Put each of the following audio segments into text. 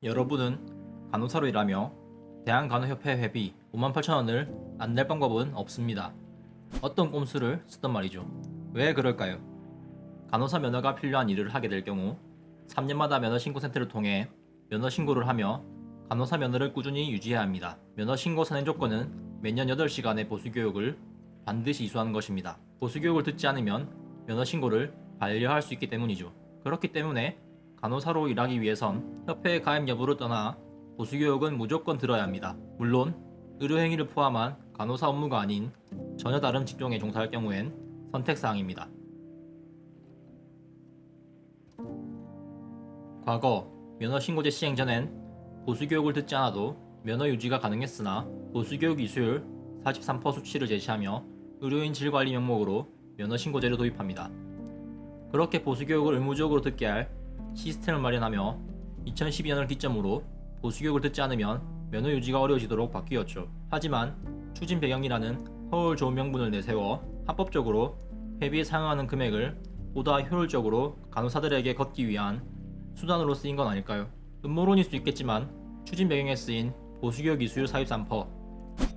여러분은 간호사로 일하며 대한간호협회 회비 58,000원을 안 낼 방법은 없습니다. 어떤 꼼수를 쓰던 말이죠. 왜 그럴까요? 간호사 면허가 필요한 일을 하게 될 경우 3년마다 면허신고센터를 통해 면허신고를 하며 간호사 면허를 꾸준히 유지해야 합니다. 면허신고 선행 조건은 매년 8시간의 보수교육을 반드시 이수하는 것입니다. 보수교육을 듣지 않으면 면허신고를 반려할 수 있기 때문이죠. 그렇기 때문에 간호사로 일하기 위해선 협회 가입 여부를 떠나 보수교육은 무조건 들어야 합니다. 물론 의료행위를 포함한 간호사 업무가 아닌 전혀 다른 직종에 종사할 경우엔 선택사항입니다. 과거 면허신고제 시행 전엔 보수교육을 듣지 않아도 면허 유지가 가능했으나 보수교육 이수율 43% 수치를 제시하며 의료인 질관리 명목으로 면허신고제를 도입합니다. 그렇게 보수교육을 의무적으로 듣게 할 시스템을 마련하며 2012년을 기점으로 보수교육을 듣지 않으면 면허 유지가 어려워지도록 바뀌었죠. 하지만 추진 배경이라는 허울 좋은 명분을 내세워 합법적으로 회비에 사용하는 금액을 보다 효율적으로 간호사들에게 걷기 위한 수단으로 쓰인 건 아닐까요? 음모론일 수 있겠지만 추진 배경에 쓰인 보수교육 이수율 43%,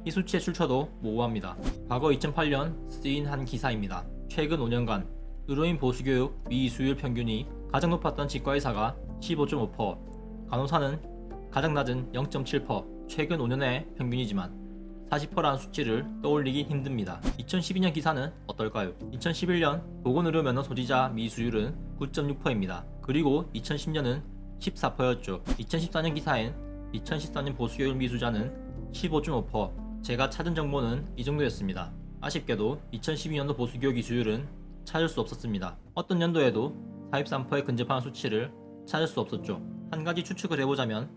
이 수치의 출처도 모호합니다. 과거 2008년 쓰인 한 기사입니다. 최근 5년간 의료인 보수교육 미이수율 평균이 가장 높았던 치과의사가 15.5%, 간호사는 가장 낮은 0.7%, 최근 5년의 평균이지만 40%라는 수치를 떠올리기 힘듭니다. 2012년 기사는 어떨까요? 2011년 보건의료면허 소지자 미수율은 9.6%입니다. 그리고 2010년은 14%였죠. 2014년 기사엔 2014년 보수교육 미수자는 15.5%, 제가 찾은 정보는 이 정도였습니다. 아쉽게도 2012년도 보수교육 이수율은 찾을 수 없었습니다. 어떤 연도에도 43%에 근접하는 수치를 찾을 수 없었죠. 한 가지 추측을 해보자면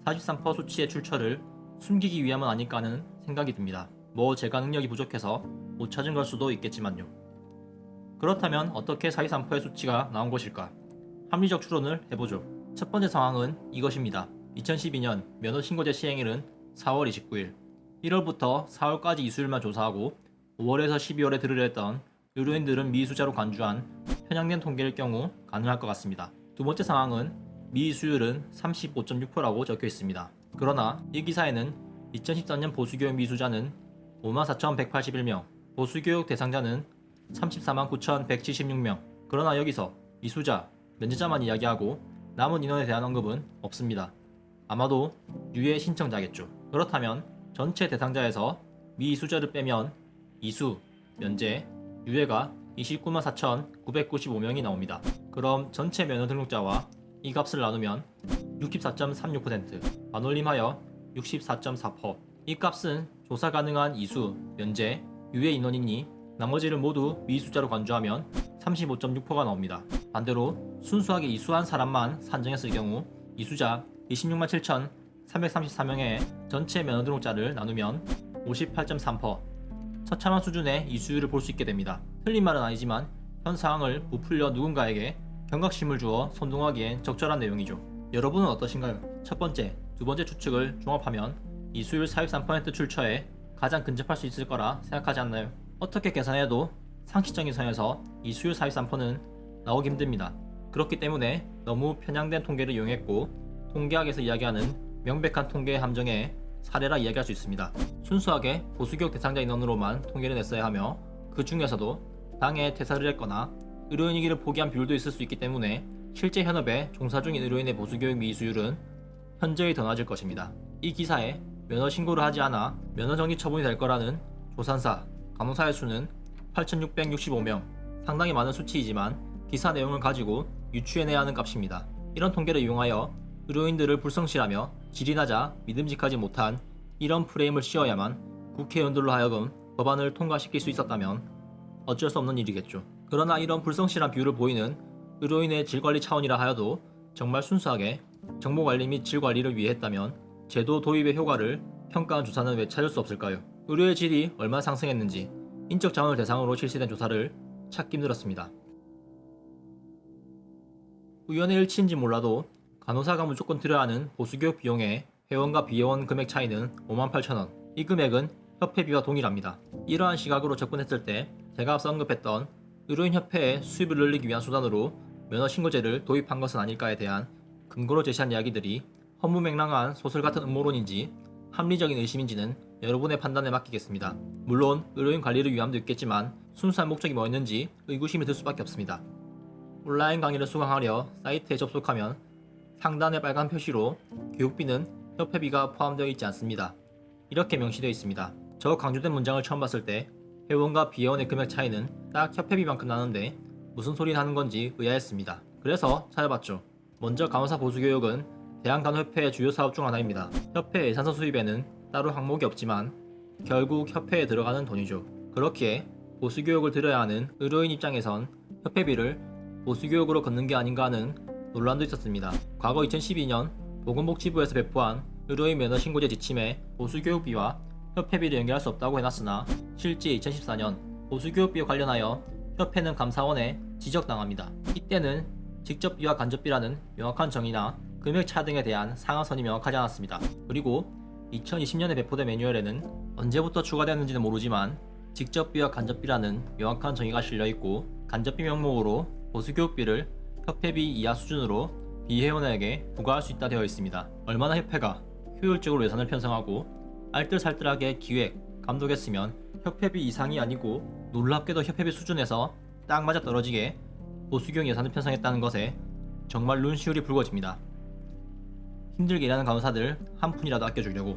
43% 수치의 출처를 숨기기 위함은 아닐까 하는 생각이 듭니다. 제가 능력이 부족해서 못 찾은 걸 수도 있겠지만요. 그렇다면 어떻게 43%의 수치가 나온 것일까? 합리적 추론을 해보죠. 첫 번째 상황은 이것입니다. 2012년 면허신고제 시행일은 4월 29일, 1월부터 4월까지 이수율만 조사하고 5월에서 12월에 들으려 했던 의료인들은 미수자로 간주한 편향된 통계일 경우 가능할 것 같습니다. 두 번째 상황은 미수율은 35.6%라고 적혀 있습니다. 그러나 이 기사에는 2014년 보수교육 미수자는 54,181명, 보수교육 대상자는 349,176명. 그러나 여기서 미수자, 면제자만 이야기하고 남은 인원에 대한 언급은 없습니다. 아마도 유예 신청자겠죠. 그렇다면 전체 대상자에서 미수자를 빼면 이수, 면제, 유예가 294,995명이 나옵니다. 그럼 전체 면허 등록자와 이 값을 나누면 64.36%, 반올림하여 64.4%. 이 값은 조사 가능한 이수, 면제, 유예 인원이니 나머지를 모두 미수자로 간주하면 35.6%가 나옵니다. 반대로 순수하게 이수한 사람만 산정했을 경우 이수자 26만 7,334명의 전체 면허 등록자를 나누면 58.3%, 처참한 수준의 이수율을 볼 수 있게 됩니다. 틀린 말은 아니지만 현 상황을 부풀려 누군가에게 경각심을 주어 선동하기엔 적절한 내용이죠. 여러분은 어떠신가요? 첫 번째, 두 번째 추측을 종합하면 이수율 43% 출처에 가장 근접할 수 있을 거라 생각하지 않나요? 어떻게 계산해도 상식적인 선에서 이수율 43%는 나오기 힘듭니다. 그렇기 때문에 너무 편향된 통계를 이용했고 통계학에서 이야기하는 명백한 통계의 함정에 사례라 이야기할 수 있습니다. 순수하게 보수교육 대상자 인원으로만 통계를 냈어야 하며 그 중에서도 당해 퇴사를 했거나 의료인이기를 포기한 비율도 있을 수 있기 때문에 실제 현업에 종사 중인 의료인의 보수교육 미수율은 현저히 더 낮을 것입니다. 이 기사에 면허 신고를 하지 않아 면허 정지 처분이 될 거라는 조산사, 간호사의 수는 8,665명, 상당히 많은 수치이지만 기사 내용을 가지고 유추해내야 하는 값입니다. 이런 통계를 이용하여 의료인들을 불성실하며 질이 낮아 믿음직하지 못한 이런 프레임을 씌워야만 국회의원들로 하여금 법안을 통과시킬 수 있었다면 어쩔 수 없는 일이겠죠. 그러나 이런 불성실한 비율을 보이는 의료인의 질관리 차원이라 하여도 정말 순수하게 정보관리 및 질관리를 위해 했다면 제도 도입의 효과를 평가한 조사는 왜 찾을 수 없을까요? 의료의 질이 얼마나 상승했는지 인적 자원을 대상으로 실시된 조사를 찾기 힘들었습니다. 우연의 일치인지 몰라도 간호사가 무조건 들여야 하는 보수교육 비용의 회원과 비회원 금액 차이는 58,000원. 이 금액은 협회비와 동일합니다. 이러한 시각으로 접근했을 때 제가 앞서 언급했던 의료인협회의 수입을 늘리기 위한 수단으로 면허신고제를 도입한 것은 아닐까에 대한 근거로 제시한 이야기들이 허무맹랑한 소설 같은 음모론인지 합리적인 의심인지는 여러분의 판단에 맡기겠습니다. 물론 의료인 관리를 위함도 있겠지만 순수한 목적이 뭐였는지 의구심이 들 수밖에 없습니다. 온라인 강의를 수강하려 사이트에 접속하면 상단의 빨간 표시로 교육비는 협회비가 포함되어 있지 않습니다. 이렇게 명시되어 있습니다. 저 강조된 문장을 처음 봤을 때 회원과 비회원의 금액 차이는 딱 협회비만큼 나는데 무슨 소리 하는 건지 의아했습니다. 그래서 찾아봤죠. 먼저 간호사 보수교육은 대한간호협회의 주요 사업 중 하나입니다. 협회 예산서 수입에는 따로 항목이 없지만 결국 협회에 들어가는 돈이죠. 그렇기에 보수교육을 들어야 하는 의료인 입장에선 협회비를 보수교육으로 걷는 게 아닌가 하는 논란도 있었습니다. 과거 2012년 보건복지부에서 배포한 의료인 면허 신고제 지침에 보수교육비와 협회비를 연결할 수 없다고 해놨으나 실제 2014년 보수교육비와 관련하여 협회는 감사원에 지적당합니다. 이때는 직접비와 간접비라는 명확한 정의나 금액차 등에 대한 상한선이 명확하지 않았습니다. 그리고 2020년에 배포된 매뉴얼에는 언제부터 추가되었는지는 모르지만 직접비와 간접비라는 명확한 정의가 실려있고 간접비 명목으로 보수교육비를 협회비 이하 수준으로 비회원에게 부과할 수 있다 되어 있습니다. 얼마나 협회가 효율적으로 예산을 편성하고 알뜰살뜰하게 기획, 감독했으면 협회비 이상이 아니고 놀랍게도 협회비 수준에서 딱 맞아 떨어지게 보수교육 예산을 편성했다는 것에 정말 눈시울이 붉어집니다. 힘들게 일하는 간호사들 한 푼이라도 아껴주려고.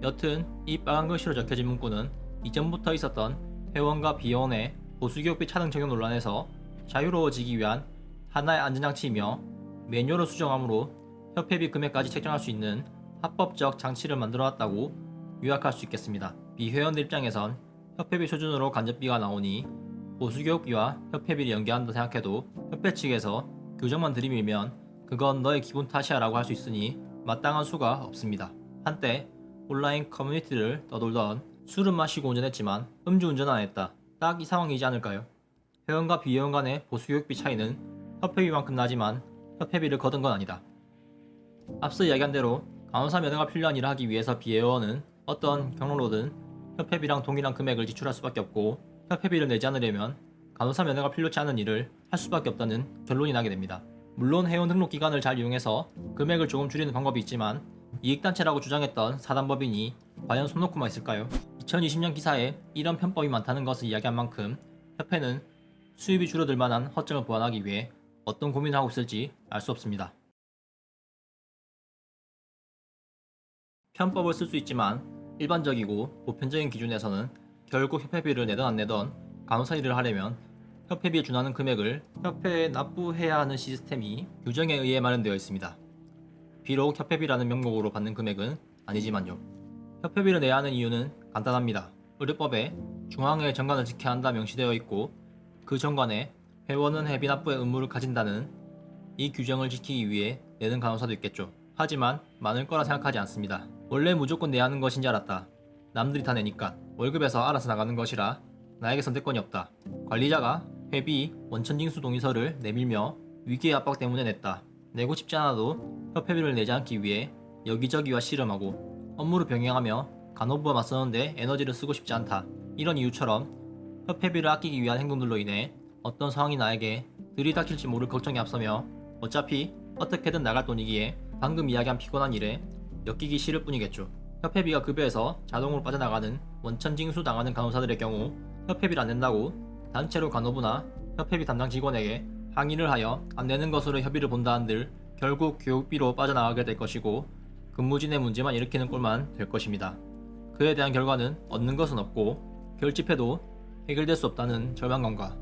여튼 이 빨간 글씨로 적혀진 문구는 이전부터 있었던 회원과 비회원의 보수교육비 차등 적용 논란에서 자유로워지기 위한 하나의 안전장치이며 매뉴얼을 수정함으로 협회비 금액까지 책정할 수 있는 합법적 장치를 만들어놨다고 요약할 수 있겠습니다. 비회원들 입장에선 협회비 수준으로 간접비가 나오니 보수교육비와 협회비를 연계한다 생각해도 협회 측에서 규정만 들이밀면 그건 너의 기분 탓이야 라고 할 수 있으니 마땅한 수가 없습니다. 한때 온라인 커뮤니티를 떠돌던 술은 마시고 운전했지만 음주운전은 안 했다. 딱 이 상황이지 않을까요? 회원과 비회원 간의 보수교육비 차이는 협회비만큼 나지만 협회비를 거둔 건 아니다. 앞서 이야기한 대로 간호사 면허가 필요한 일을 하기 위해서 비회원은 어떤 경로로든 협회비랑 동일한 금액을 지출할 수밖에 없고 협회비를 내지 않으려면 간호사 면허가 필요치 않은 일을 할 수밖에 없다는 결론이 나게 됩니다. 물론 회원 등록 기간을 잘 이용해서 금액을 조금 줄이는 방법이 있지만 이익단체라고 주장했던 사단법인이 과연 손 놓고만 있을까요? 2020년 기사에 이런 편법이 많다는 것을 이야기한 만큼 협회는 수입이 줄어들 만한 허점을 보완하기 위해 어떤 고민을 하고 있을지 알 수 없습니다. 편법을 쓸 수 있지만 일반적이고 보편적인 기준에서는 결국 협회비를 내던 안 내던 간호사 일을 하려면 협회비에 준하는 금액을 협회에 납부해야 하는 시스템이 규정에 의해 마련되어 있습니다. 비록 협회비라는 명목으로 받는 금액은 아니지만요. 협회비를 내야 하는 이유는 간단합니다. 의료법에 중앙의 정관을 지켜야 한다 명시되어 있고 그 정관에 회원은 회비 납부의 의무를 가진다는 이 규정을 지키기 위해 내는 간호사도 있겠죠. 하지만 많을 거라 생각하지 않습니다. 원래 무조건 내야 하는 것인 줄 알았다. 남들이 다 내니까 월급에서 알아서 나가는 것이라 나에게 선택권이 없다. 관리자가 회비 원천징수 동의서를 내밀며 위기의 압박 때문에 냈다. 내고 싶지 않아도 협회비를 내지 않기 위해 여기저기와 씨름하고 업무를 병행하며 간호부와 맞서는데 에너지를 쓰고 싶지 않다. 이런 이유처럼 협회비를 아끼기 위한 행동들로 인해 어떤 상황이 나에게 들이닥칠지 모를 걱정이 앞서며 어차피 어떻게든 나갈 돈이기에 방금 이야기한 피곤한 일에 엮이기 싫을 뿐이겠죠. 협회비가 급여에서 자동으로 빠져나가는 원천징수 당하는 간호사들의 경우 협회비를 안 낸다고 단체로 간호부나 협회비 담당 직원에게 항의를 하여 안 내는 것으로 협의를 본다 한들 결국 교육비로 빠져나가게 될 것이고 근무진의 문제만 일으키는 꼴만 될 것입니다. 그에 대한 결과는 얻는 것은 없고 결집해도 해결될 수 없다는 절망감과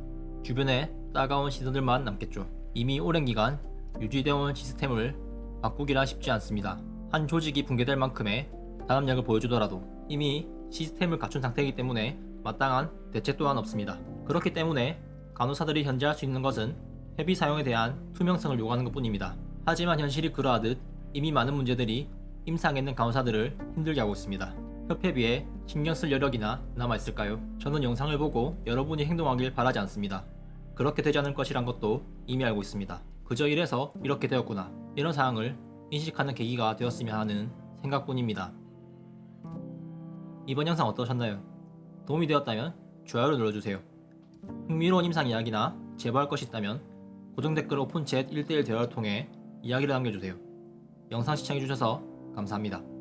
주변에 따가운 시선들만 남겠죠. 이미 오랜 기간 유지되어 온 시스템을 바꾸기란 쉽지 않습니다. 한 조직이 붕괴될 만큼의 단합력을 보여주더라도 이미 시스템을 갖춘 상태이기 때문에 마땅한 대책 또한 없습니다. 그렇기 때문에 간호사들이 현재 할 수 있는 것은 회비 사용에 대한 투명성을 요구하는 것 뿐입니다. 하지만 현실이 그러하듯 이미 많은 문제들이 임상에 있는 간호사들을 힘들게 하고 있습니다. 협회비에 신경 쓸 여력이나 남아있을까요? 저는 영상을 보고 여러분이 행동하길 바라지 않습니다. 그렇게 되지 않을 것이란 것도 이미 알고 있습니다. 그저 이래서 이렇게 되었구나. 이런 상황을 인식하는 계기가 되었으면 하는 생각뿐입니다. 이번 영상 어떠셨나요? 도움이 되었다면 좋아요를 눌러주세요. 흥미로운 임상 이야기나 제보할 것이 있다면 고정 댓글 오픈챗 1대1 대화를 통해 이야기를 남겨주세요. 영상 시청해주셔서 감사합니다.